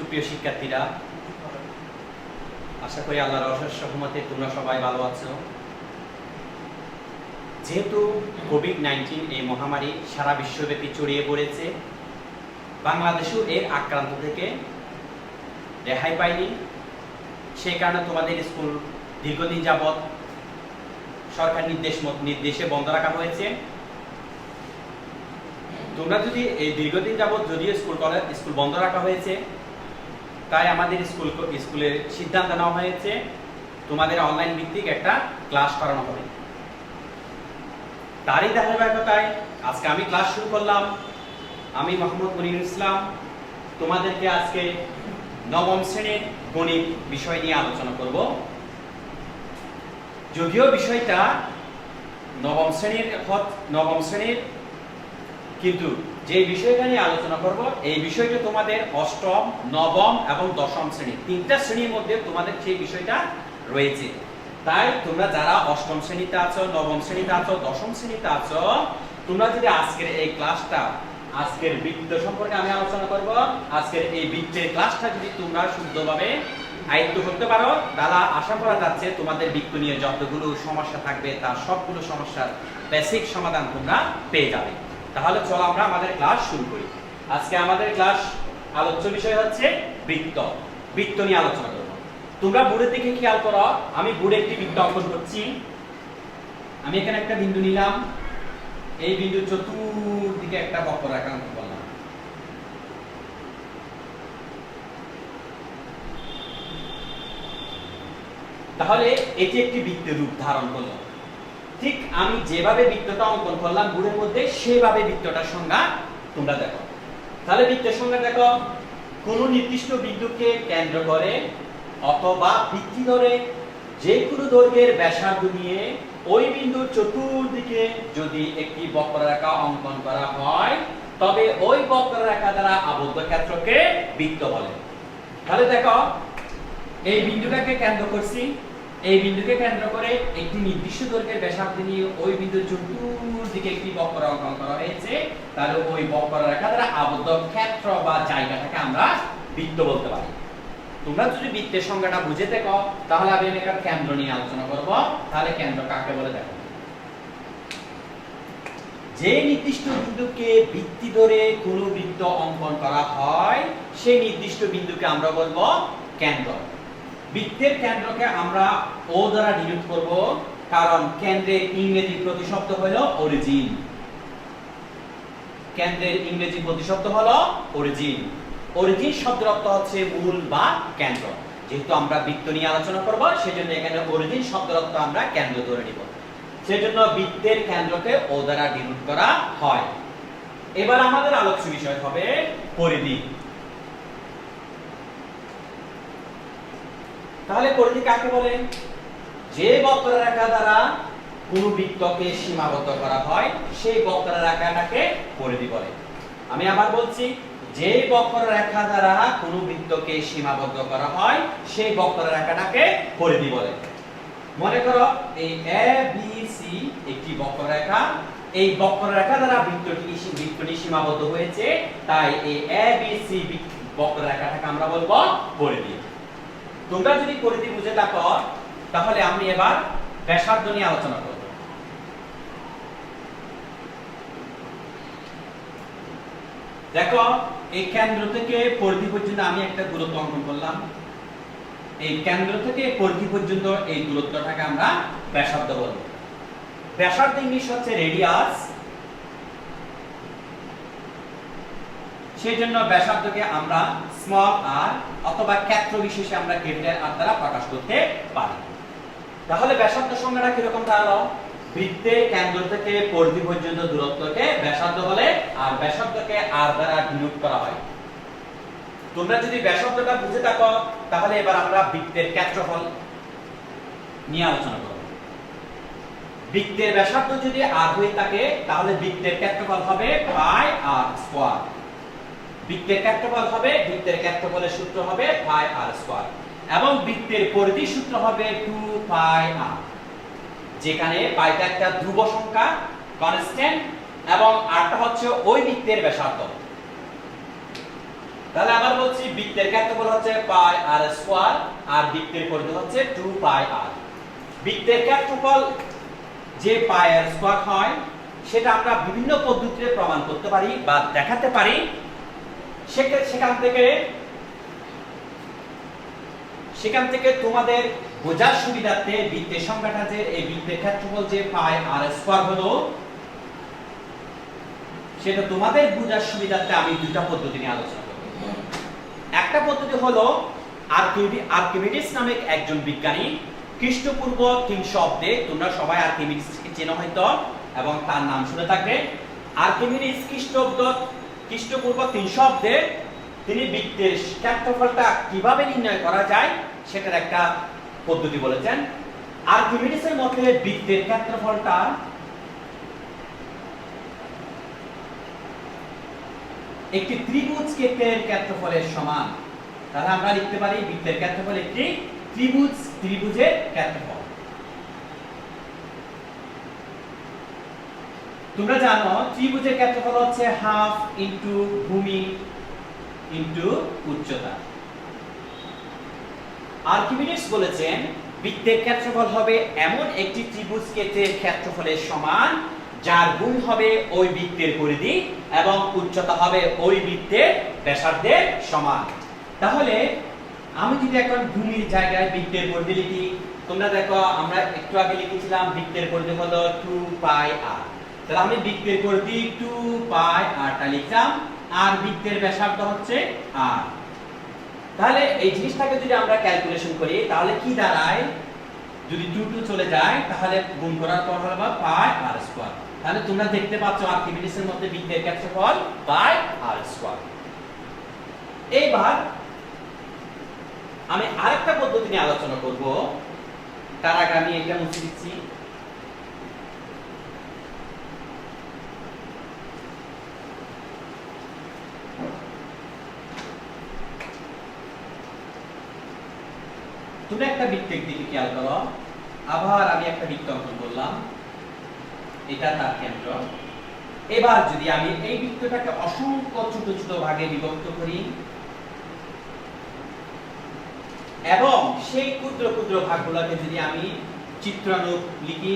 সুপ্রিয় শিক্ষার্থীরা, আশা করি আল্লাহর অশেষ রহমতে তোমরা সবাই ভালো আছো। যেহেতু কোভিড-19 এই মহামারী সারা বিশ্বব্যাপী ছড়িয়ে পড়েছে, বাংলাদেশও এর আক্রান্ত থেকে রেহাই পায়নি। সেই কারণে তোমাদের স্কুল দীর্ঘদিন যাবৎ সরকার নির্দেশে বন্ধ রাখা হয়েছে। তোমরা যদি এই দীর্ঘদিন যাবৎ যদিও স্কুল বন্ধ রাখা হয়েছে, তাই আমাদের স্কুলের সিদ্ধান্ত নেওয়া হয়েছে তোমাদের অনলাইন ভিত্তিক একটা ক্লাস করানো হবে। তারই ধারাবাহিকতায় আজকে আমি ক্লাস শুরু করলাম। আমি মোহাম্মদ মনিরুল ইসলাম তোমাদেরকে আজকে নবম শ্রেণীর গণিত বিষয় নিয়ে আলোচনা করব। যদিও বিষয়টা নবম শ্রেণীর, কিন্তু যে বিষয়টা নিয়ে আলোচনা করব এই বিষয়টা তোমাদের অষ্টম, নবম এবং দশম শ্রেণী তিনটা শ্রেণীর মধ্যে তোমাদের সেই বিষয়টা রয়েছে। তাই তোমরা যারা অষ্টম শ্রেণীতে আছো, নবম শ্রেণীতে আছো, দশম শ্রেণীতে আছো, তোমরা যদি আজকের এই ক্লাসটা, আজকের বৃত্ত সম্পর্কে আমি আলোচনা করব, আজকের এই বৃত্তের ক্লাসটা যদি তোমরা শুদ্ধভাবে আয়ত্ত করতে পারো, তাহলে আশা করা যাচ্ছে তোমাদের বৃত্ত নিয়ে যতগুলো সমস্যা থাকবে তার সবগুলো সমস্যার বেসিক সমাধান তোমরা পেয়ে যাবে। তাহলে চলো আমরা আমাদের ক্লাস শুরু করি। আজকে আমাদের ক্লাস আলোচ্য বিষয় হচ্ছে বৃত্ত নিয়ে আলোচনা করব। তোমরা বোর্ডের দিকে খেয়াল করো, আমি বোর্ডে একটি বৃত্ত অঙ্কন করছি। আমি এখানে একটা বিন্দু নিলাম, এই বিন্দুর চতুর্দিকে একটা বক্ররেখা অঙ্কন করলাম। তাহলে এটি একটি বৃত্তের রূপ ধারণ করলো। ঠিক আমি যেভাবে বৃত্তটা অঙ্কন করলাম বোর্ডের মধ্যে, সেভাবে বৃত্তটার সংজ্ঞা তোমরা দেখো। তাহলে বৃত্তের সংজ্ঞা দেখো, কোন নির্দিষ্ট বিন্দুকে কেন্দ্র করে অথবা ভিত্তি ধরে যে কোনো দৈর্ঘ্যের ব্যাসার্ধ নিয়ে ওই বিন্দুর চতুর্দিকে যদি একটি বক্ররেখা অঙ্কন করা হয়, তবে ওই বক্ররেখা দ্বারা আবদ্ধ ক্ষেত্রকে বৃত্ত বলে। তাহলে দেখো, এই বিন্দুটাকে কেন্দ্র করছি, এই বিন্দুকে কেন্দ্র করে একটি নির্দিষ্ট দৈর্ঘ্যের ব্যাসার্ধ নিয়ে ওই বিন্দুর চতুর্দিকে একটি বক্র অঙ্কন করা হয়েছে, তাহলে ওই বক্ররেখা দ্বারা আবদ্ধ ক্ষেত্র বা জায়গাটাকে আমরা বৃত্ত বলতে পারি। তোমরা যদি বৃত্তের সংজ্ঞাটা বুঝে দেখো, তাহলে আমি এখানে কেন্দ্র নিয়ে আলোচনা করব। তাহলে কেন্দ্র কাকে বলে দেখো, যে নির্দিষ্ট বিন্দুকে ভিত্তি ধরে কোনো বৃত্ত অঙ্কন করা হয়, সেই নির্দিষ্ট বিন্দুকে আমরা বলবো কেন্দ্র। বৃত্তের কেন্দ্রকে আমরা ও দ্বারা ডিনোট করব, কারণ কেন্দ্রের ইংরেজি প্রতিশব্দ হলো অরিজিন। কেন্দ্রের ইংরেজি প্রতিশব্দ হলো অরিজিন। অরিজিন শব্দের অর্থ হচ্ছে মূল বা কেন্দ্র। যেহেতু আমরা বৃত্ত নিয়ে আলোচনা করব, সেজন্য এখানে অরিজিন শব্দের অর্থ আমরা কেন্দ্র ধরে নিব। সেজন্য বৃত্তের কেন্দ্রকে ও দ্বারা ডিনোট করা হয়। এবার আমাদের আলোচ্য বিষয় হবে পরিধি। তাহলে পরিধি কাকে বলে? যে বক্ররেখা দ্বারা কোন বৃত্তকে সীমাবদ্ধ করা হয়, সেই বক্ররেখাটাকে পরিধি বলে। আমি আবার বলছি, যে বক্ররেখা দ্বারা কোন বৃত্তকে সীমাবদ্ধ করা হয়, সেই বক্ররেখাটাকে পরিধি বলে। মনে করো এই এ বি সি একটি বক্ররেখা, এই বক্ররেখা দ্বারা বৃত্তটি সীমাবদ্ধ হয়েছে, তাই এই এ বি সি বক্ররেখাটাকে আমরা বলবো পরিধি। তোমরা যদি পরিধি বুঝে থাকো, তাহলে আমি এবার ব্যাসার্ধ নিয়ে আলোচনা করব। দেখো, এই কেন্দ্র থেকে পরিধি পর্যন্ত আমি একটা দূরত্ব অঙ্কন করলাম। এই কেন্দ্র থেকে পরিধি পর্যন্ত এই দূরত্বটাকে আমরা ব্যাসার্ধ বলব। ব্যাসার্ধ ইংলিশ হচ্ছে রেডিয়াস। সেজন্য ব্যাসার্ধকে আমরা স্মল আর অথবা ক্ষেত্র বিশেষে আমরা ক্যাপিটাল আর দ্বারা প্রকাশ করতে পারি। তাহলে ব্যাসার্ধ সংজ্ঞাটা কিরকম দাঁড়ালো? বৃত্তের কেন্দ্র থেকে পরিধি পর্যন্ত দূরত্বকে ব্যাসার্ধ বলে, আর ব্যাসার্ধকে আর দ্বারা ডিনোট করা হয়। তোমরা যদি ব্যাসার্ধটা বুঝে থাকো, তাহলে এবার আমরা বৃত্তের ক্ষেত্রফল নিয়ে আলোচনা করব। বৃত্তের ব্যাসার্ধ যদি আর হয়ে থাকে, তাহলে বৃত্তের ক্ষেত্রফল হবে পাই আর স্কয়ার। বৃত্তের ক্ষেত্রফলের সূত্র হবে পাই আর স্কয়ার, এবং বৃত্তের পরিধির সূত্র হবে 2 পাই আর, যেখানে পাইটা একটা ধ্রুব সংখ্যা, কনস্ট্যান্ট, এবং আরটা হচ্ছে ওই বৃত্তের ব্যাসার্ধ। তাহলে আবার বলছি বৃত্তের ক্ষেত্রফল হচ্ছে পাই আর স্কয়ার আর বৃত্তের পরিধি হচ্ছে 2 পাই আর। বৃত্তের ক্ষেত্রফল যে পাই আর স্কয়ার হয় সেটা আমরা বিভিন্ন পদ্ধতিতে প্রমাণ করতে পারি বা দেখাতে পারি। সেখান থেকে তোমাদের বোঝার সুবিধার্থে বৃত্তের সংখ্যাটা যে এই বৃত্তের ক্ষেত্রফল যে পাই আর স্কয়ার হলো সেটা তোমাদের বোঝার সুবিধার্থে আমি দুটো পদ্ধতি নিয়ে আলোচনা করব। একটা পদ্ধতি হলো আর্কিমিডিস নামে একজন বিজ্ঞানী খ্রিস্টপূর্ব 300 অব্দে, তোমরা সবাই আর্কিমিডিসকে চেনো হয়তো এবং তার নাম শুনে থাকবে। আর্কিমিডিস খ্রিস্টপূর্ব 300 অব্দে তিনি বৃত্তের ক্ষেত্রফলটা কিভাবে নির্ণয় করা যায় সেটার একটা পদ্ধতি বলেছেন। আর্কিমিডিসের মতে বৃত্তের ক্ষেত্রফলটা একটি ত্রিভুজ ক্ষেত্রের ক্ষেত্রফলের সমান। তাহলে আমরা লিখতে পারি বৃত্তের ক্ষেত্রফল একটি ত্রিভুজের ক্ষেত্রফল। তোমরা জানো ত্রিভুজের ক্ষেত্রফল হচ্ছে হাফ ইনটু ভূমি ইনটু উচ্চতা। আর্কিমিডিস বলেছেন বৃত্তের ক্ষেত্রফল হবে এমন একটি ত্রিভুজ ক্ষেত্রের ক্ষেত্রফলের সমান যার গুণ হবে ওই বৃত্তের পরিধি এবং উচ্চতা হবে ওই বৃত্তের ব্যাসার্ধের সমান। তাহলে আমি যদি এখন ভূমির জায়গায় বৃত্তের পরিধি লিখি, তোমরা দেখো আমরা একটু আগে লিখেছিলাম বৃত্তের পরিধি হলো 2 পাই আর। তাহলে আমি বৃত্তের পরিধি 2 পাই আরটা লিখলাম আর বৃত্তের ব্যাসার্ধ হচ্ছে আর। তাহলে এই জিনিসটাকে যদি আমরা ক্যালকুলেশন করি তাহলে কি দাঁড়ায়, যদি 2 চলে যায় তাহলে গুণ করার পর হবে পাই আর স্কয়ার। তাহলে তোমরা দেখতে পাচ্ছ আর্কিমিডিসের মধ্যে বৃত্তের ক্ষেত্রফল পাই আর স্কয়ার। এইবার আমি আরেকটা পদ্ধতি নিয়ে আলোচনা করব। তার আগে আমি এটা মুছে দিচ্ছি। তুমি একটা বৃত্তের দিকে খেয়াল করো। আবার আমি একটা বৃত্ত অঙ্কন করলাম, এটা তার কেন্দ্র। এবার যদি আমি এই বৃত্তটাকে অসংখ্য ছোট ছোট ভাগে বিভক্ত করি এবং সেই ক্ষুদ্র ক্ষুদ্র ভাগগুলোকে যদি আমি চিত্রানুরূপ লিখি,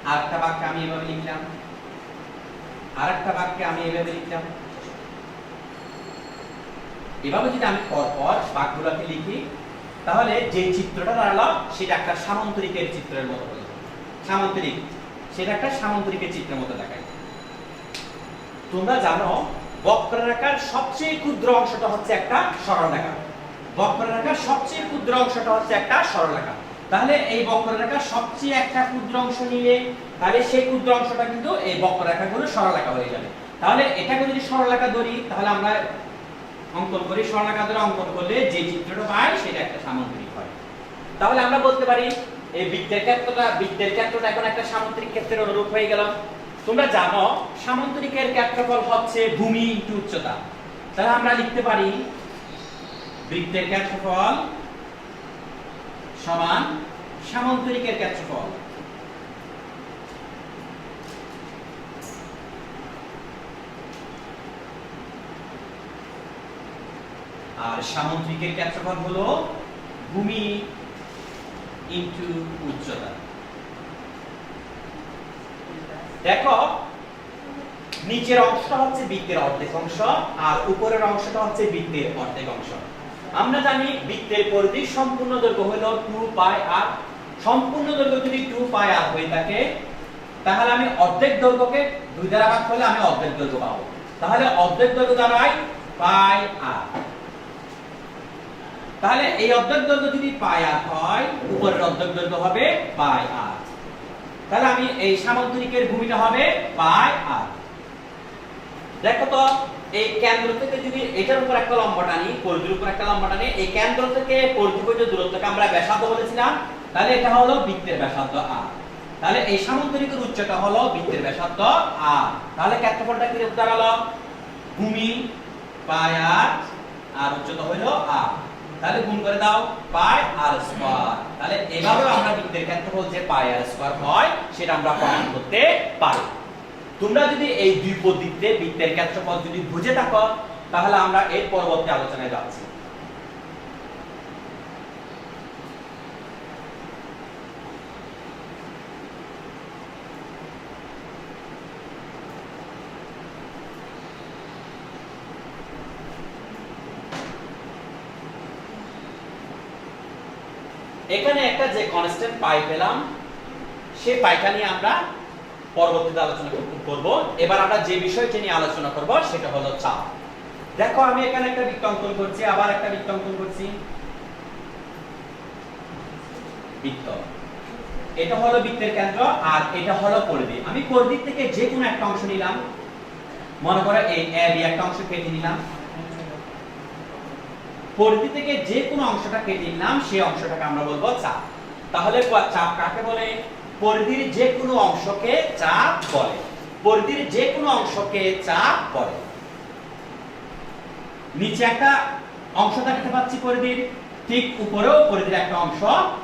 আরেকটা বাক্যে আমি এভাবে লিখলাম, আরেকটা বাক্যে আমি এভাবে লিখলাম, এভাবে যদি আমি পরপর বাক্যগুলোকে লিখি তাহলে যে চিত্রটা দাঁড়ালো সেটা একটা সামান্তরিকের চিত্রের মতো হলো। সামান্তরিক, সেটা একটা সামান্তরিকের চিত্রের মতো দেখায়। তোমরা জানো বক্ররেখার সবচেয়ে ক্ষুদ্র অংশটা হচ্ছে একটা সরলরেখা। বক্ররেখার সবচেয়ে ক্ষুদ্র অংশটা হচ্ছে একটা সরলরেখা। তাহলে এই বক্ররেখার সবচেয়ে একটা ক্ষুদ্র অংশ নিলে তাহলে সেই ক্ষুদ্র অংশটা কিন্তু এই বক্ররেখাগুলো সরলরেখা হয়ে যাবে। তাহলে এটাকে যদি সরলরেখা ধরি তাহলে আমরা অঙ্কন করি, সরলরেখা ধরে অঙ্কন করলে যে চিত্রটা পাই সেটা একটা সামান্তরিক হয়। তাহলে আমরা বলতে পারি এই বৃত্তের ক্ষেত্রটা এখন একটা সামান্তরিক ক্ষেত্রের অনুরূপ হয়ে গেল। তোমরা জানো সামান্তরিকের ক্ষেত্রফল হচ্ছে ভূমি ইনটু উচ্চতা। তাহলে আমরা লিখতে পারি বৃত্তের ক্ষেত্রফল সমান সামান্তরিকের ক্ষেত্রফল। আর সামান্তরিকের ক্ষেত্রফল হলো ভূমি ইনটু উচ্চতা। দেখো নিচের অংশটা হচ্ছে বৃত্তের অর্ধেক অংশ আর উপরের অংশটা হচ্ছে বৃত্তের অর্ধেক অংশ। আমরা জানি বৃত্তের পরিধি সম্পূর্ণ দৈর্ঘ্য হলো 2 পাই আর। সম্পূর্ণ দৈর্ঘ্য যদি 2 পাই আর হয়ে থাকে তাহলে আমি অর্ধেক দৈর্ঘ্যকে 2 দ্বারা ভাগ করলে আমি অর্ধেক দৈর্ঘ্য পাবো। তাহলে অর্ধেক দৈর্ঘ্য দাঁড়ায় পাই আর। তাহলে এই অর্ধেক দৈর্ঘ্য যদি পাই আর হয় উপরের অর্ধেক দৈর্ঘ্য হবে পাই আর। তাহলে আমি এই সামান্তরিকের ভূমিটা হবে পাই আর। দেখো তো এই কেন্দ্র থেকে যদি এটার উপর একটা লম্ব টানি, পরিধির উপর একটা লম্ব টানি, এই কেন্দ্র থেকে পরিধি পর্যন্ত দূরত্বকে আমরা ব্যাসার্ধ বলেছিলাম। তাহলে এটা হলো বৃত্তের ব্যাসার্ধ আর। তাহলে এই সামান্তরিকের উচ্চতা হলো বৃত্তের ব্যাসার্ধ আর। তাহলে ক্ষেত্রফলটা কি দাঁড়ালো ভূমি পাই আর আর উচ্চতা হলো আর। তাহলে গুণ করে দাও পাই আর স্কয়ার। তাহলে এভাবে আমরা বৃত্তের ক্ষেত্রফল যে পাই আর স্কয়ার হয় সেটা আমরা প্রমাণ করতে পারি। তোমরা যদি এই দুই পদ্ধতিতে বৃত্তের ক্ষেত্রফল যদি বুঝে থাকো তাহলে আমরা এর পরবর্তী আলোচনায় যাচ্ছি। এখানে একটা যে কনস্ট্যান্ট পাই পেলাম সেই পাইটা নিয়ে আমরা পরবর্তীতে আলোচনা করব। এবার আমরা যে বিষয়টি নিয়ে আলোচনা করব সেটা হলো চাপ। দেখো আমি এখানে একটা বৃত্ত অঙ্কন করছি, আবার একটা বৃত্ত অঙ্কন করছি। বৃত্ত, এটা হলো বৃত্তের কেন্দ্র আর এটা হলো পরিধি। আমি পরিধি থেকে যে কোনো একটা অংশ নিলাম, মনে করো এই এ বি একটা অংশ কেটে নিলাম। পরিধি থেকে যে কোনো অংশটা কেটে নিলাম সেই অংশটাকে আমরা বলবো চাপ। তাহলে চাপ কাকে বলে? পরিধির যে কোনো অংশকে চাপ বলে। পরিধির যে কোনো অংশকে চাপ বলে। নিচে একটা অংশ দেখতে পাচ্ছি পরিধির, ঠিক উপরেও পরিধির একটা অংশ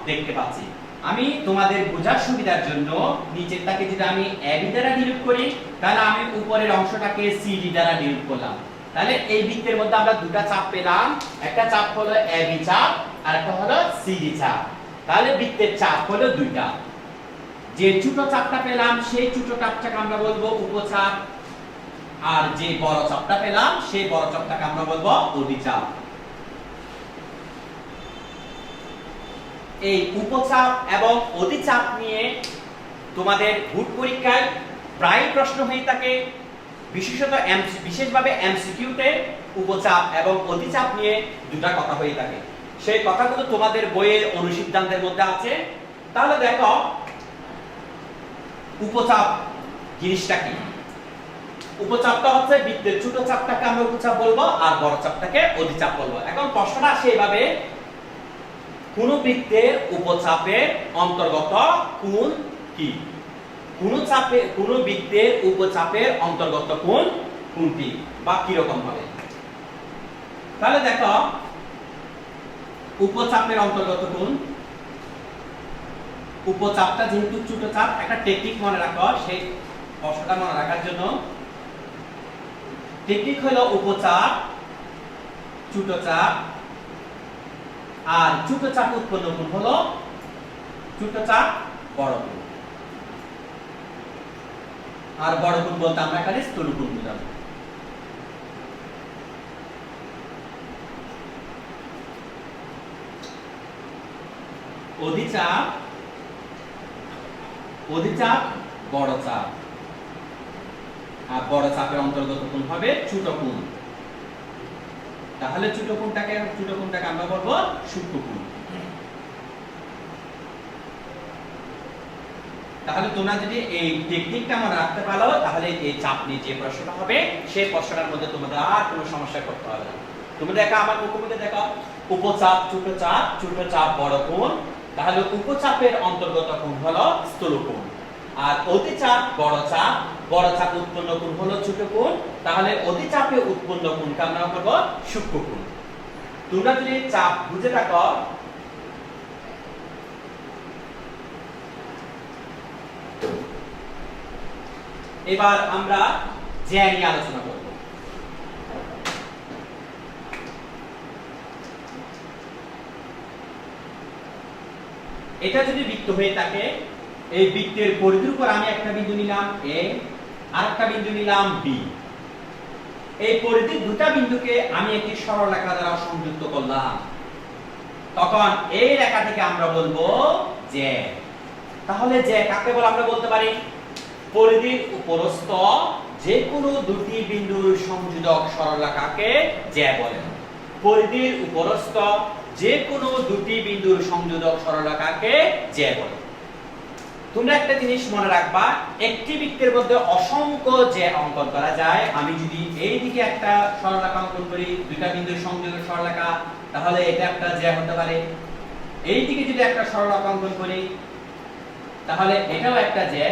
দেখতে পাচ্ছি। আমি তোমাদের বোঝার সুবিধার জন্য নিচেরটাকে যদি আমি এবি দ্বারা নিরূপ করি তাহলে আমি উপরের অংশটাকে সিডি দ্বারা নিরূপ করলাম। তাহলে এই বৃত্তের মধ্যে আমরা দুটো চাপ পেলাম, একটা চাপ হলো এবি চাপ আর একটা হলো সিডি চাপ। তাহলে বৃত্তের চাপ হলো দুইটা। যে ছোট চাপটা পেলাম সেই ছোট চাপটাকে আমরা বলবো উপচাপ, আর যে বড় চাপটা পেলাম সেই বড় চাপটাকে আমরা বলবো অধিচাপ। এই উপচাপ এবং অধিচাপ নিয়ে তোমাদের বোর্ড পরীক্ষায় প্রায় প্রশ্ন হয়ে থাকে, বিশেষভাবে এমসিকিউতে উপচাপ এবং অধিচাপ নিয়ে দুটা কথা হয়ে থাকে। সেই কথাগুলো তোমাদের বইয়ের অনুসিদ্ধান্তের মধ্যে আছে। তাহলে দেখো উপচাপ জিনিসটা কি। উপচাপটা হচ্ছে বৃত্তের ছোট চাপটাকে আমরা উপচাপ বলবো আর বড় চাপটাকে অধিচাপ বলবো। এখন প্রশ্নটা আসে এইভাবে, কোন বৃত্তের উপচাপের অন্তর্গত কোণ কি? কোন বৃত্তের উপচাপের অন্তর্গত কোণ কোনটি বা কি রকম হবে? তাহলে দেখো উপচাপের অন্তর্গত কোণ, উপচাপটা যেহেতু ছোট চাপ, একটা টেকনিক মনে রাখো। সেই প্রশ্নটা মনে রাখার জন্য টেকনিক হলো উপচাপ, ছোট চাপ, আর ছোট চাপ উৎপন্ন কোণ হলো ছোট চাপ বড় কোণ। আর বড় কোণ বলতে আমরা এখানে স্থূল কোণ বুঝাবো। অধিচাপ, অধিচাপ বড় চাপ, আর বড় চাপের অন্তর্গত কোণ হবে ছোট কোণ। তাহলে ছোট কোণটাকে আমরা বলবো সূক্ষ্ম কোণ। তাহলে তোমরা যদি এই টেকনিকটা মনে রাখতে পারো তাহলে এই চাপ নিয়ে যে প্রশ্নটা হবে সেই প্রশ্নটার মধ্যে তোমাদের আর কোনো সমস্যা করতে হবে না। তুমি দেখো আমার মুখোমুখি দেখো উপচাপ, ছোট চাপ বড় কোণ। তাহলে উপচাপের অন্তর্গত কোণ হলো স্থূল কোণ, আর অধিচাপ বড় চাপ উৎপন্ন কোণ হলো ছোট কোণ। তাহলে অধিচাপে উৎপন্ন কোণকে আমরা বলবো সূক্ষ্ম কোণ। তোমরা যদি চাপ বুঝে থাকো এবার আমরা জ্যা নিয়ে আলোচনা করব। এটা যদি বৃত্ত হয়ে থাকে, এই বৃত্তের পরিধির উপর আমি একটা বিন্দু নিলাম এ আর একটা বিন্দু নিলাম বি। এই পরিধির দুটা বিন্দুকে আমি একটি সরল রেখা দ্বারা সংযুক্ত করলাম, তখন এই রেখা থেকে আমরা বলবো জ্যা। তাহলে জ্যা কাকে বলে আমরা বলতে পারি? পরিধির উপরস্থ যে কোনো দুটি বিন্দুর সংযোজক সরলরেখাকে জ্যা বলে। পরিধির উপরস্থ যে কোনো দুটি বিন্দুর সংযোজক সরলরেখাকে জ্যা বলে। তোমরা একটা জিনিস মনে রাখবা, একটি বৃত্তের মধ্যে অসংখ্য জ্যা অঙ্কন করা যায়। আমি যদি এই দিকে একটা সরলরেখা অঙ্কন করি, দুইটা বিন্দুর সংযোজক সরলরেখা, তাহলে এটা একটা জ্যা হতে পারে। এই দিকে যদি একটা সরলরেখা অঙ্কন করি তাহলে এটাও একটা জ্যা।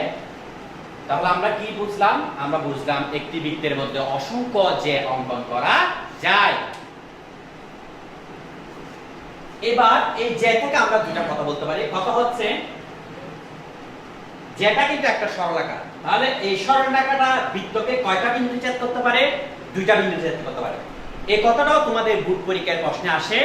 তাহলে আমরা কি বুঝলাম? আমরা বুঝলাম একটি বৃত্তের মধ্যে অসংখ্য জ্যা অঙ্কন করা যায়। এবার এই জ্যা থেকে আমরা দুইটা কথা বলতে পারি। কথা হচ্ছে যেটা কিন্তু একটা সরলরেখা। তাহলে এই সরলরেখাটা বৃত্তকে কয়টা বিন্দু ছেদ করতে পারে? দুইটা বিন্দু ছেদ করতে পারে। এই কথাটাও তোমাদের বুট পরীক্ষার প্রশ্নে আসে।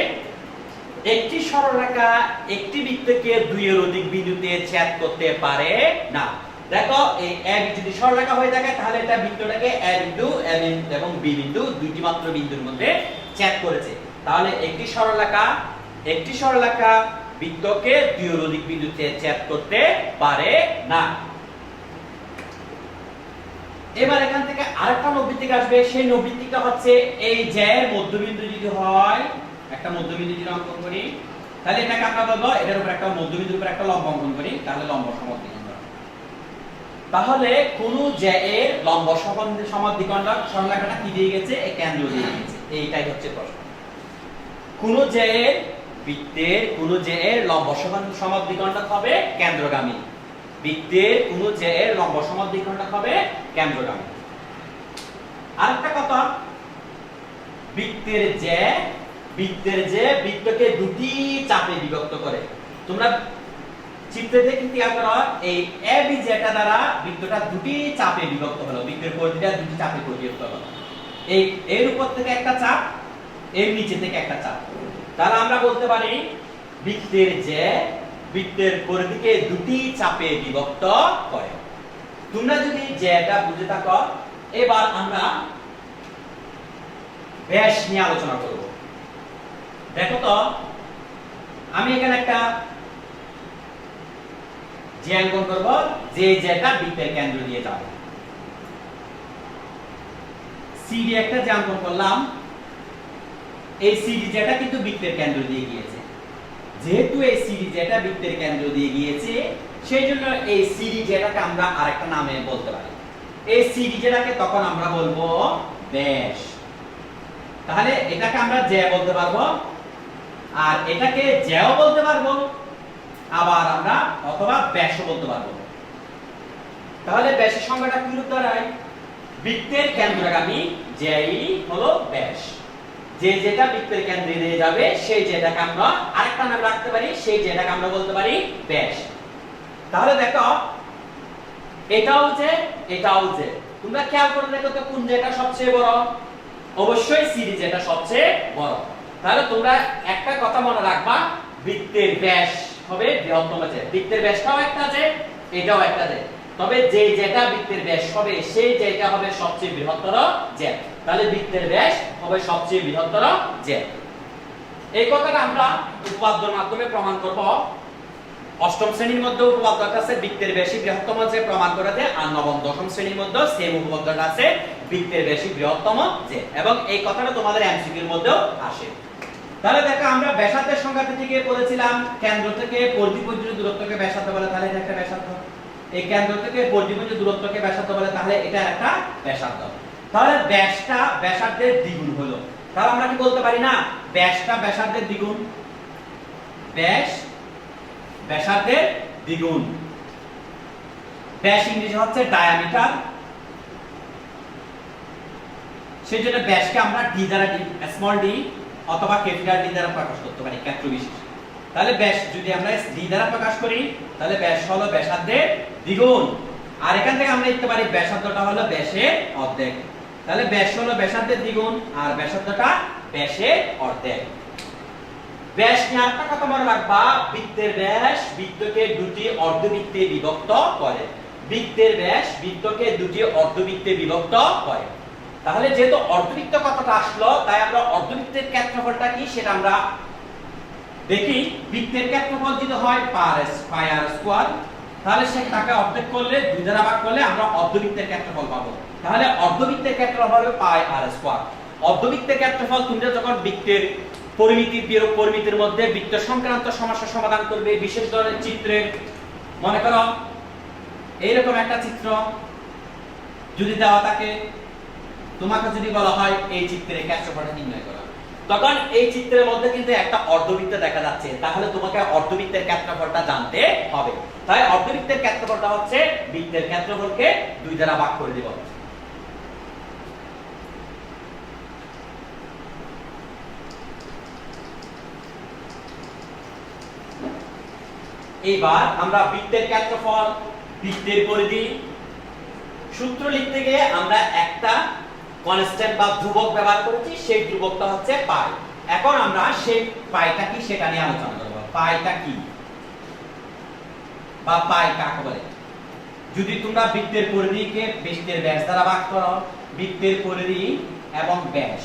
একটি সরলরেখা একটি বৃত্তকে দুইয়ের অধিক বিন্দুতে ছেদ করতে পারে না। দেখো এই এ যদি সরলরেখা হয়ে থাকে তাহলে এটা বৃত্তটাকে এ বিন্দু এবং বি বিন্দু দুইটি মাত্র বিন্দুর মধ্যে ছেদ করেছে। তাহলে একটি সরলরেখা বৃত্তকে দুইয়ের অধিক বিন্দুতে ছেদ করতে পারে না। এবার এখান থেকে আরেকটা নবৃত্তিক আসবে। সেই নবৃত্তিকটা হচ্ছে এই যে মধ্যবিন্দু যদি হয়, একটা মধ্যবিন্দু যদি অঙ্কন করি তাহলে এটাকে আমরা বলবো এটার উপর একটা মধ্যবিন্দুর উপর একটা লম্ব অঙ্কন করি, তাহলে লম্ব সমদ্বিখণ্ডক। তাহলে কোন যে এর লম্ব সমদ্বিখণ্ডক সরলরেখাটা কি দিয়ে গেছে? এই কেন্দ্র দিয়ে গেছে। এইটাই হচ্ছে প্রশ্ন। কোন যে এর বৃত্তের কোন যে এর লম্ব সমদ্বিখণ্ডক হবে কেন্দ্রগামী। বৃত্তের কোন যে এর লম্ব সমদ্বিখণ্ডক হবে কেন্দ্রগামী। আরেকটা কথা, বৃত্তের যে বৃত্তকে দুটি চাপে বিভক্ত করে। তোমরা চিত্রে দেখে খেয়াল করো, এই এ বি যেটা দ্বারা বৃত্তটা দুটি চাপে বিভক্ত হলো, বৃত্তের পরিধিটা দুটি চাপে বিভক্ত হলো। এই এর উপর থেকে একটা চাপ, এর নিচে থেকে একটা চাপ। তাহলে আমরা বলতে পারি বৃত্তের পরিধিকে দুটি চাপে বিভক্ত করে। তোমরা যদি যেটা বুঝে থাকো, এবার আমরা ব্যাস নিয়ে আলোচনা করব। দেখো তো, আমি এখানে একটা যে অঙ্কন করব, যেটা বৃত্তের কেন্দ্র দিয়ে যাবে। সিডি একটা যে অঙ্কন করলাম, এই সিডি যেটা কিন্তু বৃত্তের কেন্দ্র দিয়ে গিয়েছে। যেহেতু এই সিডি যেটা বৃত্তের কেন্দ্র দিয়ে গিয়েছে, সেই জন্য এই সিডি যেটাকে আমরা আরেকটা নামে বলতে পারি। এই সিডি যেটাকে তখন আমরা বলবো ব্যাস। তাহলে এটাকে আমরা যে বলতে পারবো, আর এটাকে যেও বলতে পারবো, আবার আমরা অথবা ব্যাসও বলতে পারবো। তাহলে ব্যাসের সংজ্ঞাটা কি রূপ দাঁড়ায়? বৃত্তের কেন্দ্রগামী যেই হলো ব্যাস। যেটা বৃত্তের কেন্দ্রে দিয়ে যাবে সেই যেটাকে আমরা আরেকটা নাম রাখতে পারি, সেই যেটাকে আমরা বলতে পারি ব্যাস। তাহলে দেখো, এটাও যে তোমরা খেয়াল করে দেখো তো কোন যেটা সবচেয়ে বড়? অবশ্যই সিডি যেটা সবচেয়ে বড়। তাহলে তোমরা একটা কথা মনে রাখবা, বৃত্তের ব্যাস হবে বৃহত্তম যে। বৃত্তের ব্যাসটাও একটা যে, এটাও একটা যে। তবে যেটা বৃত্তের ব্যাস হবে সেই যেটা হবে সবচেয়ে বৃহত্তর যে। তাহলে বৃত্তের ব্যাস হবে সবচেয়ে বৃহত্তর যে। এই কথাটা আমরা উপপাদ্যের মাধ্যমে প্রমাণ করব। অষ্টম শ্রেণীর মধ্যে উপপাদ্যটা আছে বৃত্তের ব্যাসই বৃহত্তম যে, প্রমাণ করে দেয়। আর নবম দশম শ্রেণীর মধ্যে সেম উপপাদ্যটা আছে বৃত্তের ব্যাসই বৃহত্তম যে, এবং এই কথাটা তোমাদের এমসিকিউর মধ্যেও আসে। তাহলে দেখো, আমরা ব্যাসার্ধের সংজ্ঞা থেকে পড়েছিলাম কেন্দ্র থেকে পরিধি পর্যন্ত দূরত্বকে ব্যাসার্ধ বলে। তাহলে এটা একটা ব্যাসার্ধ। এই কেন্দ্র থেকে পরিধি পর্যন্ত দূরত্বকে ব্যাসার্ধ বলে, তাহলে এটা একটা ব্যাসার্ধ। তাহলে ব্যাসটা ব্যাসার্ধের দ্বিগুণ হলো। তাহলে আমরা কি বলতে পারি না, ব্যাসটা ব্যাসার্ধের দ্বিগুণ? ব্যাস ব্যাসার্ধের দ্বিগুণ। ব্যাস ইংরেজি হচ্ছে ডায়ামিটার। সেই জন্য ব্যাসকে আমরা ডি দ্বারা, স্মল ডি অথবা ক্যাপিটাল ডি দ্বারা প্রকাশ করতে পারি, ক্ষেত্র বিশেষ। তাহলে ব্যাস যদি আমরা ডি দ্বারা প্রকাশ করি, তাহলে ব্যাস হলো ব্যাসার্ধের দ্বিগুণ। আর এখান থেকে আমরা লিখতে পারি ব্যাসার্ধটা হলো ব্যাসের অর্ধেক। তাহলে ব্যাস হলো ব্যাসার্ধের দ্বিগুণ আর ব্যাসার্ধটা ব্যাসের অর্ধেক। ব্যাস নিয়ে একটা কথা মনে রাখবা, বৃত্তের ব্যাস বৃত্তকে দুটি অর্ধবৃত্তে বিভক্ত করে। বৃত্তের ব্যাস বৃত্তকে দুটি অর্ধবৃত্তে বিভক্ত করে। তাহলে যেহেতু অর্ধবৃত্ত কথাটা আসলো, তাই আমরা অর্ধবৃত্তের ক্ষেত্রফলটা কি সেটা আমরা দেখি। বৃত্তের ক্ষেত্রফল যদি হয় পাই আর স্কয়ার, তাহলে সেটাকে অর্ধেক করলে, দুই দ্বারা ভাগ করলে আমরা অর্ধবৃত্তের ক্ষেত্রফল পাবো। তাহলে অর্ধবৃত্তের ক্ষেত্রফল হবে পাই আর স্কয়ার। অর্ধবৃত্তের ক্ষেত্রফল তোমরা যখন বৃত্তের পরিমিতি বিয়োগ পরিমিতির মধ্যে বৃত্ত সংক্রান্ত সমস্যা সমাধান করবে, বিশেষ ধরনের চিত্রের, মনে করো এইরকম একটা চিত্র যদি দেওয়া থাকে, তোমাকে যদি বলা হয় এই চিত্রের ক্ষেত্রফলটা নির্ণয় করো, তখন এই চিত্রের মধ্যে কিন্তু একটা অর্ধবৃত্ত দেখা যাচ্ছে। তাহলে তোমাকে অর্ধবৃত্তের ক্ষেত্রফলটা জানতে হবে। তাই অর্ধবৃত্তের ক্ষেত্রফলটা হচ্ছে বৃত্তের ক্ষেত্রফলকে দুই দ্বারা ভাগ করে দিব। এইবার আমরা বৃত্তের ক্ষেত্রফল বৃত্তের পরিধি সূত্র লিখতে গিয়ে আমরা একটা কনস্ট্যান্ট বা ধ্রুবক ব্যবহার করেছি, সেই ধ্রুবকটা হচ্ছে পাই। এখন আমরা সেই পাইটা কি সেটা নিয়ে আলোচনা করব। পাইটা কি বা পাই কাকে বলে? যদি তোমরা বৃত্তের পরিধিকে বৃত্তের ব্যাস দ্বারা ভাগ করো, বৃত্তের পরিধি এবং ব্যাস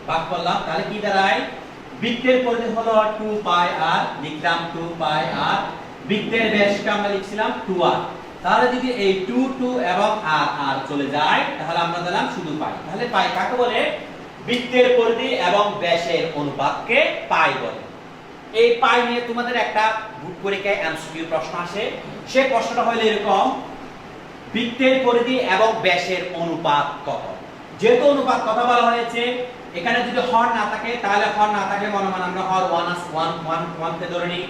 ভাগ করলাম, তাহলে কি দাঁড়ায়? বৃত্তের পরিধি হলো 2 পাই আর, লিখলাম 2 পাই আর, বৃত্তের ব্যাসকে আমরা লিখছিলাম 2r। তাহলে যদি এই 2 2 এবং r r চলে যায় তাহলে আমরা দিলাম শুধু পাই। তাহলে পাই কাকে বলে? বৃত্তের পরিধি এবং ব্যাসের অনুপাতকে পাই বলে। এই পাই নিয়ে তোমাদের একটা বুক পরীক্ষায় এমসিকিউ প্রশ্ন আসে। সেই প্রশ্নটা হলো এরকম, বৃত্তের পরিধি এবং ব্যাসের অনুপাত কত? যেহেতু অনুপাত কথা বলা হয়েছে, এখানে যদি হর না থাকে তাহলে হর না থাকে মনে মনে আমরা হর 1 কে ধরে নিই।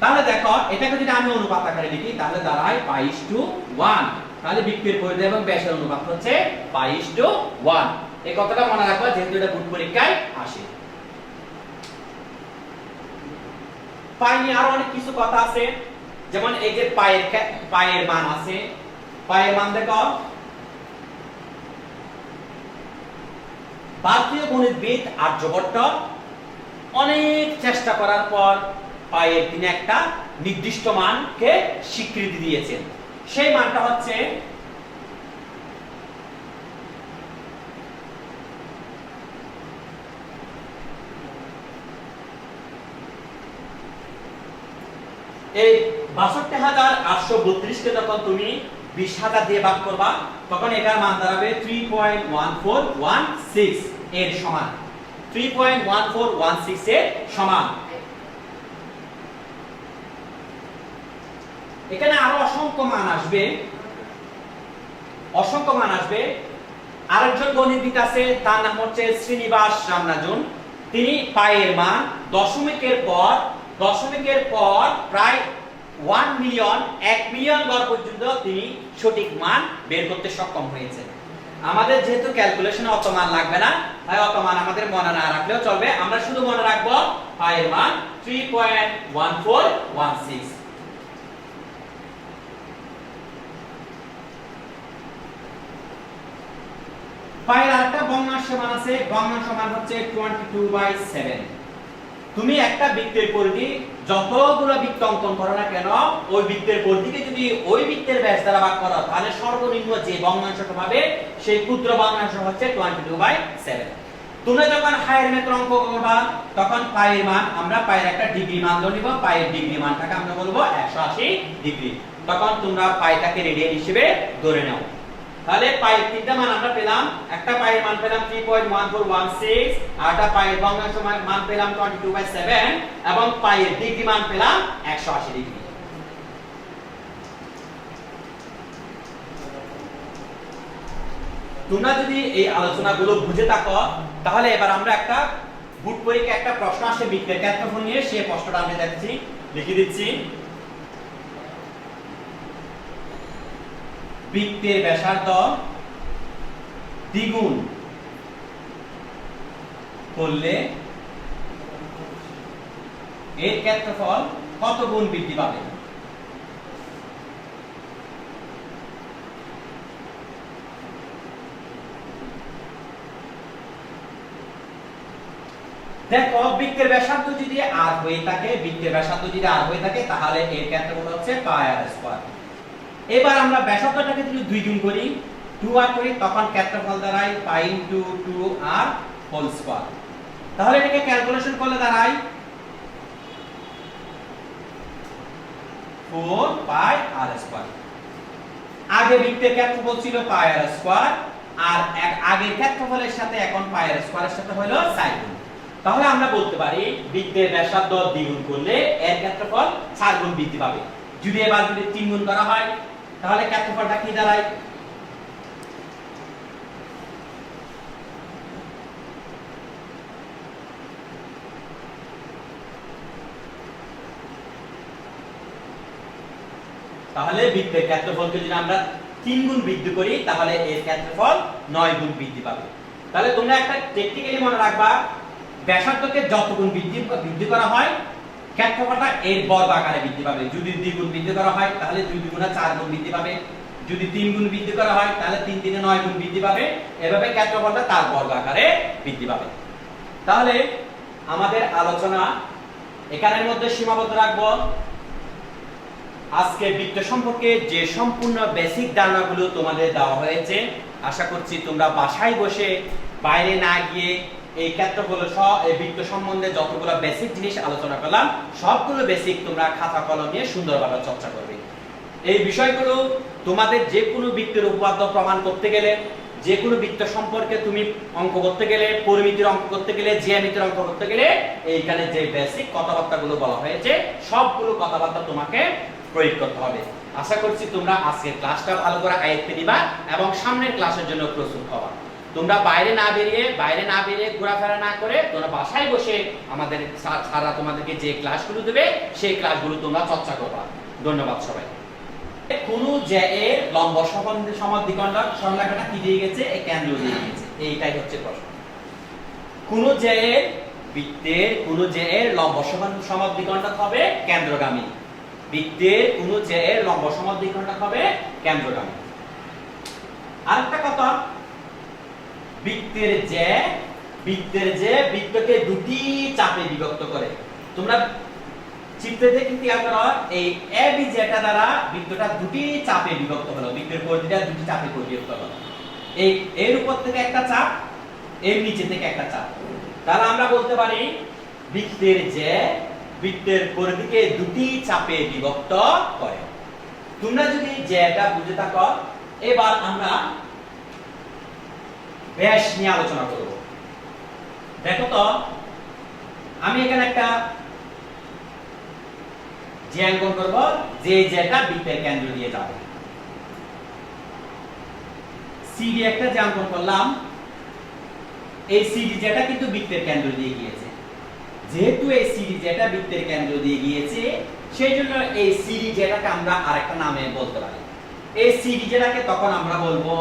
তাহলে দেখো এটাকে যদি আমি অনুপাত আকারে লিখি তাহলে দাঁড়ায় π/1। তাহলে বৃত্তের পরিধি এবং ব্যাসের অনুপাত হচ্ছে π/1। এই কথাটা মনে রাখবা যেহেতু এটা বুক পরীক্ষায় আসে। পাই নিয়ে আরো অনেক কিছু কথা আছে, যেমন এই যে পায়ের মান আছে, পায়ের মান দেখো ভারতীয় গণিতবিদ আর্যভট্ট অনেক চেষ্টা করার পর পায়ের তিনি একটা নির্দিষ্ট মানকে স্বীকৃতি দিয়েছেন। সেই মানটা হচ্ছে এই ৬২,৮৩২ কে যখন তুমি ২০,০০০ দিয়ে ভাগ করবা তখন এটার মান দাঁড়াবে 3.1416 এর সমান। 3.1416 এর সমান। এখানে আরো অসংখ্য মান আসবে, অসংখ্য মান আসবে। আরেকজন গণিতবিদ আছে, তার নাম হচ্ছে শ্রীনিবাস রামনাথন। তিনি পায়ের মান দশমিকের পর প্রায় 1 মিলিয়ন বার পর্যন্ত তিনি সঠিক মান বের করতে সক্ষম হয়েছেন। আমাদের যেহেতু ক্যালকুলেশনে অত মান লাগবে না, তাই অত মান আমাদের মনে না রাখলেও চলবে। আমরা শুধু মনে রাখবো পায়ের মান 3.1416। পায়ের আরেকটা ভগ্নাংশ মান আছে, ভগ্নাংশ মান হচ্ছে 22/7। তুমি একটা বৃত্তের পরিধি যতগুলো বৃত্ত অঙ্কন করো না কেন, ওই বৃত্তের পরিধিকে যদি ওই বৃত্তের ব্যাস দ্বারা ভাগ করো তাহলে সর্বনিম্ন যে ভগ্নাংশটা পাবে সেই ক্ষুদ্র ভগ্নাংশ হচ্ছে 22/7। তোমরা যখন হায়ার ম্যাথের অঙ্ক করবা তখন পায়ের মান আমরা পায়ের একটা ডিগ্রি মান ধরে নিব, পায়ের ডিগ্রি মানটাকে আমরা বলবো 180 ডিগ্রি। তখন তোমরা পাইটাকে রেডিয়ান হিসেবে ধরে নাও। তাহলে পায়ের তিনটা মান আমরা পেলাম, একটা পায়ের মান পেলাম 3.1416, আরটা পায়ের ভগ্নাংশ মান পেলাম 22/7 এবং পায়ের ডিগ্রি মান পেলাম 180 ডিগ্রি। তোমরা যদি এই আলোচনাগুলো বুঝে থাকো তাহলে এবার আমরা একটা বুট পরীক্ষা একটা প্রশ্ন আসে বৃত্তের ক্ষেত্রফল নিয়ে, সেই প্রশ্নটা আমি দেখছি লিখে দিচ্ছি। বৃত্তের ব্যাসার্ধ দ্বিগুণ করলে এর ক্ষেত্রফল কত গুণ বৃদ্ধি পাবে? দেখো বৃত্তের ব্যাসার্ধ যদি r হয়ে থাকে, বৃত্তের ব্যাসার্ধ যদি r হয়ে থাকে তাহলে এর ক্ষেত্রফল হচ্ছে πr²। এবার আমরা ব্যাসার্ধটাকে যদি 2 গুণ করি, 2r করি, তখন ক্ষেত্রফল দাঁড়ায় π * 2r হোল স্কয়ার। তাহলে এটাকে ক্যালকুলেশন করলে দাঁড়ায় 4πr²। আগে বৃত্তের ক্ষেত্রফল ছিল πr² আর আগের ক্ষেত্রফলের সাথে এখন πr² এর সাথে হলো 4 গুণ। তাহলে আমরা বলতে পারি বৃত্তের ব্যাসার্ধ দ্বিগুণ করলে এর ক্ষেত্রফল 4 গুণ বৃদ্ধি পাবে। যদি এবার যদি 3 গুণ করা হয় তাহলে ক্ষেত্রফলটা কি দাঁড়ায়? তাহলে বৃত্তের ক্ষেত্রফলকে যদি আমরা 3 গুণ বৃদ্ধি করি তাহলে এর ক্ষেত্রফল 9 গুণ বৃদ্ধি পাবে। তাহলে তোমরা একটা টেকনিক্যালি মনে রাখবা, ব্যাসার্ধকে যত গুণ বৃদ্ধি করা হয় ক্ষেত্রফলটা এর বর্গ আকারে বৃদ্ধি পাবে। যদি দ্বিগুণ বৃদ্ধি করা হয় তাহলে 2 দ্বিগুণে 4 গুণ বৃদ্ধি পাবে, যদি 3 গুণ বৃদ্ধি করা হয় তাহলে 3 3 9 গুণ বৃদ্ধি পাবে। এভাবে ক্ষেত্রফলটা তার বর্গ আকারে বৃদ্ধি পাবে। তাহলে আমাদের আলোচনা এখানের মধ্যে সীমাবদ্ধ রাখবো। আজকে বৃত্ত সম্পর্কে যে সম্পূর্ণ বেসিক ধারণাগুলো তোমাদের দেওয়া হয়েছে, আশা করছি তোমরা বাসায় বসে বাইরে না গিয়ে এই ক্ষেত্রফল সহ এই বৃত্ত সম্বন্ধে যতগুলো বেসিক জিনিস আলোচনা করলাম সবগুলো বেসিক তোমরা খাতা কলম নিয়ে সুন্দরভাবে চর্চা করবে। এই বিষয়গুলো তোমাদের যে কোনো বৃত্তের উপপাদ্য প্রমাণ করতে গেলে, যে কোনো বৃত্ত সম্পর্কে তুমি অঙ্ক করতে গেলে, পরিমিতির অঙ্ক করতে গেলে, জ্যামিতির অঙ্ক করতে গেলে এইখানে যে বেসিক কথাবার্তাগুলো বলা হয়েছে সবগুলো কথাবার্তা তোমাকে প্রয়োগ করতে হবে। আশা করছি তোমরা আজকের ক্লাসটা ভালো করে আয়ত্তে নিবা এবং সামনের ক্লাসের জন্য প্রস্তুত হবা। তোমরা বাইরে না বেরিয়ে ঘোরাফেরা না করে তোমরা বাসায় বসে আমাদের স্যাররা তোমাদেরকে যে ক্লাসগুলো দেবে সেই ক্লাসগুলো তোমরা চর্চা করবা। ধন্যবাদ সবাই। কোন যে এর লম্ব সমদ্বিখণ্ডক সংজ্ঞাটা কি দিয়ে গেছে? এই কেন্দ্র দিয়ে গেছে। এইটাই হচ্ছে প্রশ্ন। কোন যে এর বৃত্তের কোন যে এর লম্ব সমদ্বিখণ্ডক হবে কেন্দ্রগামী। বৃত্তের কোন যে এর লম্ব সমদ্বিখণ্ডক হবে কেন্দ্রগামী। আরেকটা কথা, বৃত্তের যে বৃত্তকে দুটি চাপে বিভক্ত করে। তোমরা চিত্রে দেখে খেয়াল করো, এই এ বি যেটা দ্বারা বৃত্তটা দুটি চাপে বিভক্ত হলো, বৃত্তের পরিধিটা দুটি চাপে বিভক্ত হলো। এই এর উপর থেকে একটা চাপ, এর নিচে থেকে একটা চাপ। তাহলে আমরা বলতে পারি বৃত্তের যে বৃত্তের পরিধিকে দুটি চাপে বিভক্ত করে। তোমরা যদি যেটা বুঝে থাকো, এবার আমরা ব্যাস নিয়ে আলোচনা করব। দেখো তো, আমি এখানে একটা যে অঙ্কন করব, যে যেটা বৃত্তের কেন্দ্র দিয়ে যাবে। সিডি একটা যে অঙ্কন করলাম, এই সিডি যেটা কিন্তু বৃত্তের কেন্দ্র দিয়ে গিয়েছে। যেহেতু এই সিডি যেটা বৃত্তের কেন্দ্র দিয়ে গিয়েছে, সেই জন্য এই সিডি যেটাকে আমরা আরেকটা নামে বলতে পারি। এই সিডি যেটাকে তখন আমরা বলবো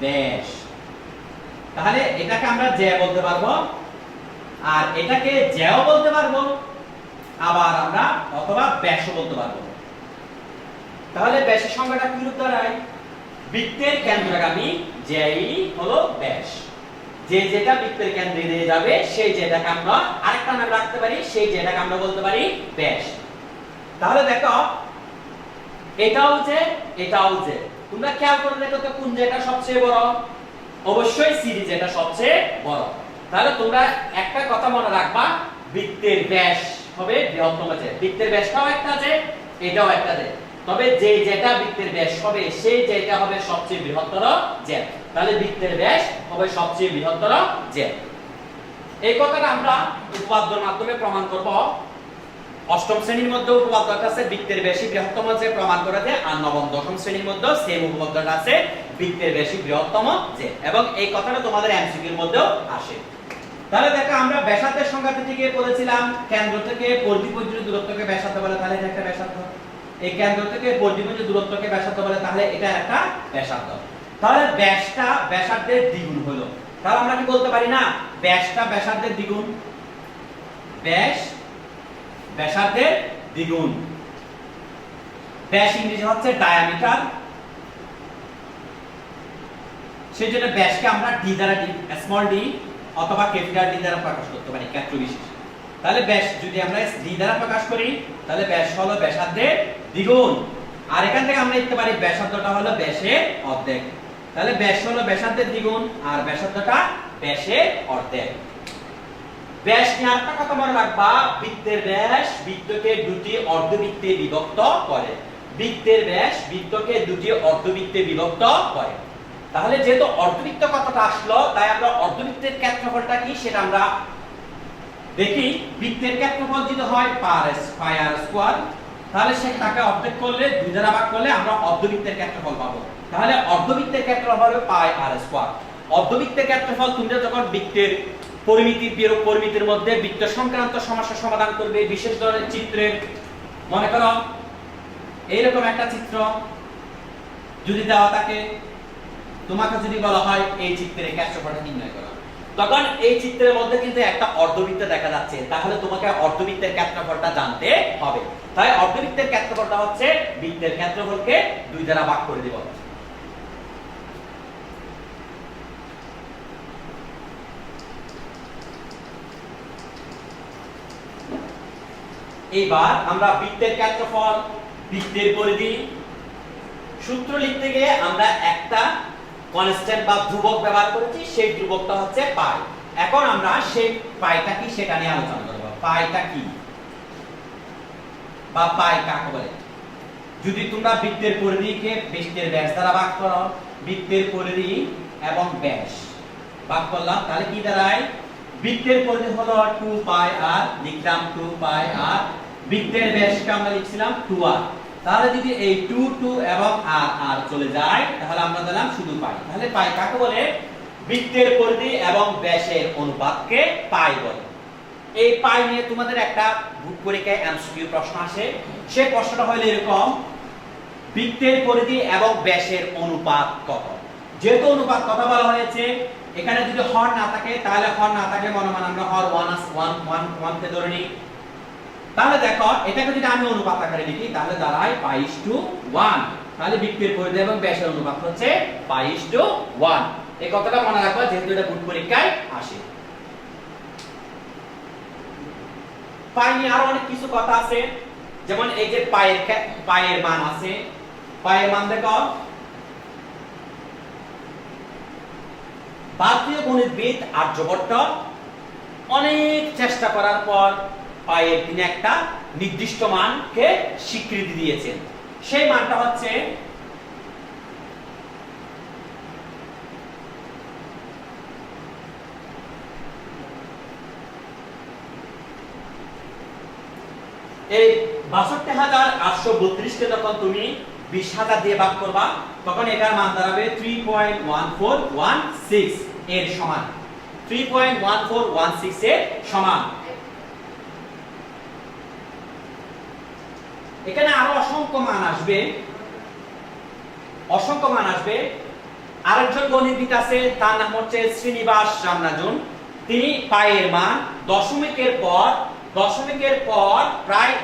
ব্যাস। তাহলে এটাকে আমরা যে বলতে পারবো, আর এটাকে যেও বলতে পারবো, আবার আমরা অথবা ব্যাসও বলতে পারবো। তাহলে ব্যাসের সংজ্ঞাটা কি রূপ দাঁড়ায়? বৃত্তের কেন্দ্রগামী যেই হলো ব্যাস। যে যেটা বৃত্তের কেন্দ্রে দিয়ে যাবে সেই যেটাকে আমরা আরেকটা নাম রাখতে পারি, সেই যেটাকে আমরা বলতে পারি ব্যাস। তাহলে দেখো, এটাও যে তোমরা খেয়াল করে দেখো তো কোন যেটা সবচেয়ে বড়? অবশ্যই সিডি যেটা সবচেয়ে বড়। তাহলে তোমরা একটা কথা মনে রাখবা, বৃত্তের ব্যাস হবে বৃহত্তম যে। বৃত্তের ব্যাসটাও একটা যে, এটাও একটা যে। তবে যে যেটা বৃত্তের ব্যাস হবে সেই যেটা হবে সবচেয়ে বৃহত্তর যে। তাহলে বৃত্তের ব্যাস হবে সবচেয়ে বৃহত্তর যে। এই কথাটা আমরা উপপাদ্যের মাধ্যমে প্রমাণ করব। অষ্টম শ্রেণীর মধ্যে উপপাদ্যটা আছে বৃত্তের ব্যাসই বৃহত্তম যে, প্রমাণ করে দেয়। আর নবম দশম শ্রেণীর মধ্যে সেম উপপাদ্যটা আছে বৃত্তের ব্যাসই বৃহত্তম যে, এবং এই কথাটা তোমাদের এমসিকিউর মধ্যেও আসে। তাহলে দেখো, আমরা ব্যাসার্ধের সংজ্ঞা থেকে বলেছিলাম কেন্দ্র থেকে পরিধি পর্যন্ত দূরত্বকে ব্যাসার্ধ বলে, তাহলে এটা একটা ব্যাসার্ধ। এই কেন্দ্র থেকে পরিধি পর্যন্ত দূরত্বকে ব্যাসার্ধ বলে, তাহলে এটা একটা ব্যাসার্ধ। তাহলে ব্যাসটা ব্যাসার্ধের দ্বিগুণ হলো। তাহলে আমরা কি বলতে পারি না, ব্যাসটা ব্যাসার্ধের দ্বিগুণ? ব্যাস ব্যাসার্ধের দ্বিগুণ। ব্যাস ইংরেজি হচ্ছে ডায়ামিটার। সেই জন্য ব্যাসকে আমরা ডি দ্বারা, স্মল ডি অথবা ক্যাপিটাল ডি দ্বারা প্রকাশ করতে পারি ক্ষেত্র বিশেষে। তাহলে ব্যাস যদি আমরা ডি দ্বারা প্রকাশ করি, তাহলে ব্যাস হলো ব্যাসার্ধের দ্বিগুণ। আর এখান থেকে আমরা লিখতে পারি ব্যাসার্ধটা হলো ব্যাসের অর্ধেক। তাহলে ব্যাস হলো ব্যাসার্ধের দ্বিগুণ আর ব্যাসার্ধটা ব্যাসের অর্ধেক। ব্যাস নিয়ে আরেকটা কথা মনে রাখবা, বৃত্তের ব্যাস বৃত্তকে দুটি অর্ধবৃত্তে বিভক্ত করে। বৃত্তের ব্যাস বৃত্তকে দুটি অর্ধবৃত্তে বিভক্ত করে। তাহলে যেহেতু অর্ধবৃত্ত কথাটা আসলো, তাই আমরা অর্ধবৃত্তের ক্ষেত্রফলটা কি সেটা আমরা দেখি। বৃত্তের ক্ষেত্রফল যদি হয় পাই আর স্কয়ার, তাহলে সেটাকে অর্ধেক করলে 2 দ্বারা ভাগ করলে আমরা অর্ধবৃত্তের ক্ষেত্রফল পাবো। তাহলে অর্ধবৃত্তের ক্ষেত্রফল হবে পাই আর স্কয়ার। অর্ধবৃত্তের ক্ষেত্রফল তোমরা যখন বৃত্তের পরিমিতির মধ্যে বৃত্ত সংক্রান্ত সমস্যা সমাধান করবে, বিশেষ ধরনের চিত্রের, মনে করো এইরকম একটা চিত্র যদি দেওয়া থাকে, তোমাকে যদি বলা হয় এই চিত্রের ক্ষেত্রফলটা নির্ণয় করো, তখন এই চিত্রের মধ্যে কিন্তু একটা অর্ধবৃত্ত দেখা যাচ্ছে, তাহলে তোমাকে অর্ধবৃত্তের ক্ষেত্রফলটা জানতে হবে। তাই অর্ধবৃত্তের ক্ষেত্রফলটা হচ্ছে বৃত্তের ক্ষেত্রফলকে 2 দ্বারা ভাগ করে দেব। এবার আমরা বৃত্তের ক্ষেত্রফল, বৃত্তের পরিধি সূত্র লিখতে গিয়ে আমরা একটা কনস্ট্যান্ট বা ধ্রুবক ব্যবহার করেছি, সেই ধ্রুবকটা হচ্ছে পাই। এখন আমরা সেই পাইটা কি সেটা নিয়ে আলোচনা করব। পাইটা কি বা পাই কাকে বলে? যদি তোমরা বৃত্তের পরিধিকে বৃত্তের ব্যাস দ্বারা ভাগ করো, বৃত্তের পরিধি এবং ব্যাস ভাগ করলাম, তাহলে কি দাঁড়ায়? বৃত্তের পরিধি হলো 2 পাই আর, লিখলাম 2 পাই আর, বৃত্তের ব্যাসকে আমরা লিখছিলাম 2r। তাহলে যদি এই 2 2 এবং r r চলে যায়, তাহলে আমরা দিলাম শুধু পাই। তাহলে পাই কাকে বলে? বৃত্তের পরিধি এবং ব্যাসের অনুপাতকে পাই বলে। এই পাই নিয়ে তোমাদের একটা বুক পরীক্ষায় এমসিকিউ প্রশ্ন আসে। সেই প্রশ্নটা হলো এরকম: বৃত্তের পরিধি এবং ব্যাসের অনুপাত কত? যেহেতু অনুপাত কথা বলা হয়েছে, এখানে যদি হর না থাকে, তাহলে হর না থাকে মনে মনে আমরা হর 1 কে ধরে নিই। তাহলে দেখো, এটাকে যদি আমি অনুপাত আকারে লিখি, তাহলে দাঁড়ায় π/1। তাহলে বৃত্তের পরিধি এবং ব্যাসের অনুপাত হচ্ছে π/1। এই কথাটা মনে রাখবা, যেহেতু এটা বুক পরীক্ষায় আসে। পাই নিয়ে আরো অনেক কিছু কথা আছে, যেমন এই যে পায়ের মান আছে, পায়ের মান দেখো, ভারতীয় গণিতবিদ আর্যভট্ট অনেক চেষ্টা করার পর পায়ের তিনি একটা নির্দিষ্ট মানকে স্বীকৃতি দিয়েছেন। সেই মানটা হচ্ছে এই ৬২,৮৩২ কে যখন তুমি ২০,০০০ দিয়ে ভাগ করবা, তখন এটার মান দাঁড়াবে 3.1416 এর সমান। 3.1416 এর সমান। এখানে আরো অসংখ্য মান আসবে, অসংখ্য মান আসবে। আরেকজন গণিতবিদ আছে, তার নাম হচ্ছে শ্রীনিবাস রামনাথন। তিনি পায়ের মান দশমিকের পর প্রায়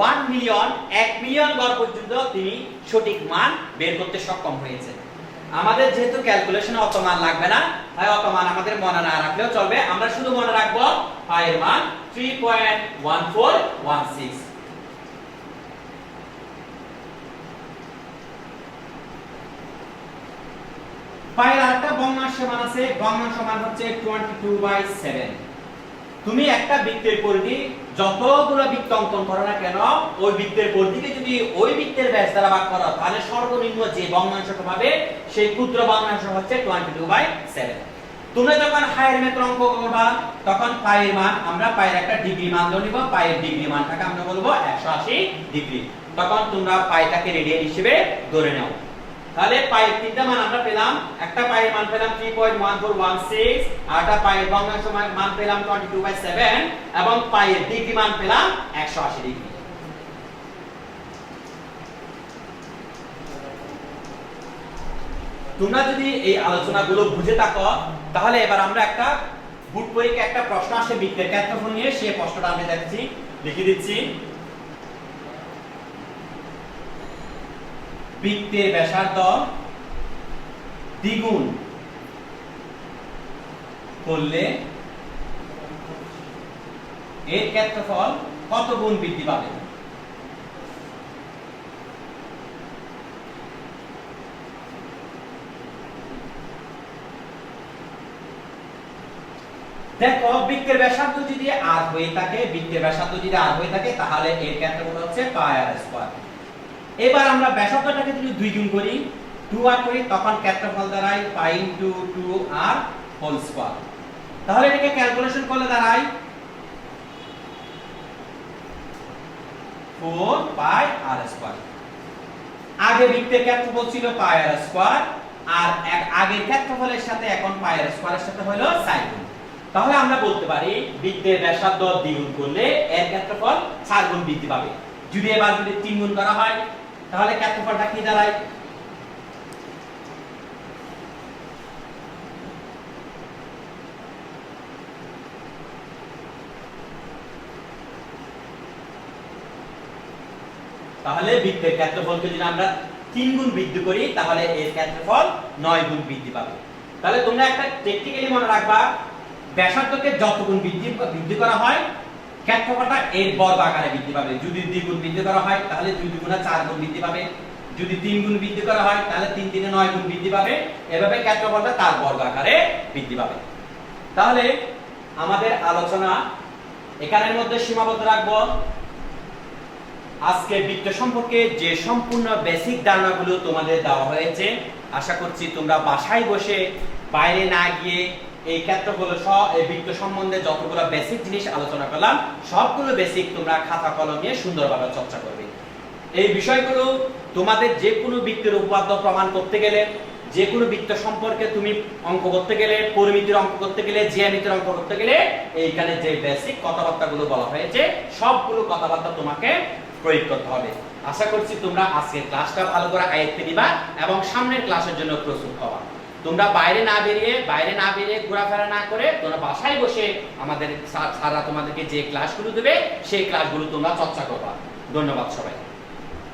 1 মিলিয়ন গড় পর্যন্ত তিনি সঠিক মান বের করতে সক্ষম হয়েছেন। আমাদের যেহেতু ক্যালকুলেশনে অত মান লাগবে না, তাই অত মান আমাদের মনে না রাখলেও চলবে। আমরা শুধু মনে রাখবো পায়ের মান 3.1416। পায়ের আরেকটা ভগ্নাংশ মান আছে, ভগ্নাংশ মান হচ্ছে 22/7। তুমি একটা বৃত্তের পরিধি যতগুলো বৃত্ত অঙ্কন করো না কেন, ওই বৃত্তের পরিধিকে যদি ওই বৃত্তের ব্যাস দ্বারা ভাগ করো, তাহলে সর্বনিম্ন যে ভগ্নাংশটা পাবে সেই ক্ষুদ্র ভগ্নাংশ হচ্ছে 22/7। তোমরা যখন হায়ার ম্যাথ অঙ্ক করবা, তখন পায়ের মান আমরা পায়ের একটা ডিগ্রি মান ধরে নিব। পায়ের ডিগ্রি মানটাকে আমরা বলবো 180 ডিগ্রি। তখন তোমরা পাইটাকে রেডিয়ান হিসেবে ধরে নাও। তাহলে পায়ের তিনটা মান আমরা পেলাম। একটা পায়ের মান পেলাম 3.1416, আর একটা পায়ের ভগ্নাংশ মান পেলাম 22/7, এবং পায়ের ডিগ্রি মান পেলাম 180 ডিগ্রি। তোমরা যদি এই আলোচনাগুলো বুঝে থাকো, তাহলে এবার আমরা একটা বুট পরীক্ষা একটা প্রশ্ন আসে বৃত্তের ক্ষেত্রফল নিয়ে, সেই প্রশ্নটা আমি দেখছি, লিখে দিচ্ছি। বৃত্তের ব্যাসার্ধ দ্বিগুণ করলে এর ক্ষেত্রফল কত গুণ বৃদ্ধি পাবে? দেখো, বৃত্তের ব্যাসার্ধ যদি r হয়ে থাকে, তাহলে এর ক্ষেত্রফল হচ্ছে πr²। এবার আমরা ব্যাসার্ধটাকে যদি 2 গুণ করি, 2r করি, তখন ক্ষেত্রফল দাঁড়ায় π × 2r হোল স্কয়ার। তাহলে এটাকে ক্যালকুলেশন করলে দাঁড়ায় 4πr²। আগে বৃত্তের ক্ষেত্রফল ছিল πr², আর আগের ক্ষেত্রফলের সাথে এখন πr² এর সাথে হলো sin গুণ। তাহলে আমরা বলতে পারি বৃত্তের ব্যাসার্ধ দ্বিগুণ করলে এর ক্ষেত্রফল 4 গুণ বৃদ্ধি পাবে। যদি 3 গুণ করা হয়, তাহলে ক্ষেত্রফলটা কি দাঁড়ায়? তাহলে বৃত্তের ক্ষেত্রফলকে যদি আমরা 3 গুণ বৃদ্ধি করি তাহলে এর ক্ষেত্রফল 9 গুণ বৃদ্ধি পাবে। তাহলে তোমরা একটা টেকনিক্যালি মনে রাখবা, ব্যাসার্ধকে যত গুণ বৃদ্ধি করা হয় ক্ষেত্রফলটা এর বর্গ আকারে বৃদ্ধি পাবে। যদি 2 গুণ বৃদ্ধি করা হয় তাহলে 2 দুগুণে 4 গুণ বৃদ্ধি পাবে। যদি 3 গুণ বৃদ্ধি করা হয় তাহলে 3 3 9 গুণ বৃদ্ধি পাবে। এভাবে ক্ষেত্রফলটা তার বর্গ আকারে বৃদ্ধি পাবে। তাহলে আমাদের আলোচনা এখানের মধ্যে সীমাবদ্ধ রাখবো। আজকে বৃত্ত সম্পর্কে যে সম্পূর্ণ বেসিক ধারণাগুলো তোমাদের দেওয়া হয়েছে, আশা করছি তোমরা বাসায় বসে বাইরে না গিয়ে এই ক্ষেত্রগুলো সহ এই বৃত্ত সম্বন্ধে যতগুলো বেসিক জিনিস আলোচনা করলাম সবগুলো বেসিক তোমরা খাতা কলম নিয়ে সুন্দরভাবে চর্চা করবে। এই বিষয়গুলো তোমাদের যে কোনো বৃত্তের উপপাদ্য প্রমাণ করতে গেলে, যে কোনো বৃত্ত সম্পর্কে তুমি অঙ্ক করতে গেলে, পরিমিতির অঙ্ক করতে গেলে, জ্যামিতির অঙ্ক করতে গেলে এইখানে যে বেসিক কথাবার্তাগুলো বলা হয়েছে সবগুলো কথাবার্তা তোমাকে প্রয়োগ করতে হবে। আশা করছি তোমরা আজকের ক্লাসটা ভালো করে আয়ত্তে নিবা এবং সামনের ক্লাসের জন্য প্রস্তুত হবা। তোমরা বাইরে না বেরিয়ে ঘোরাফেরা না করে তোমরা বাসায় বসে আমাদের স্যাররা তোমাদেরকে যে ক্লাসগুলো দেবে সেই ক্লাসগুলো তোমরা চর্চা করবা। ধন্যবাদ সবাই।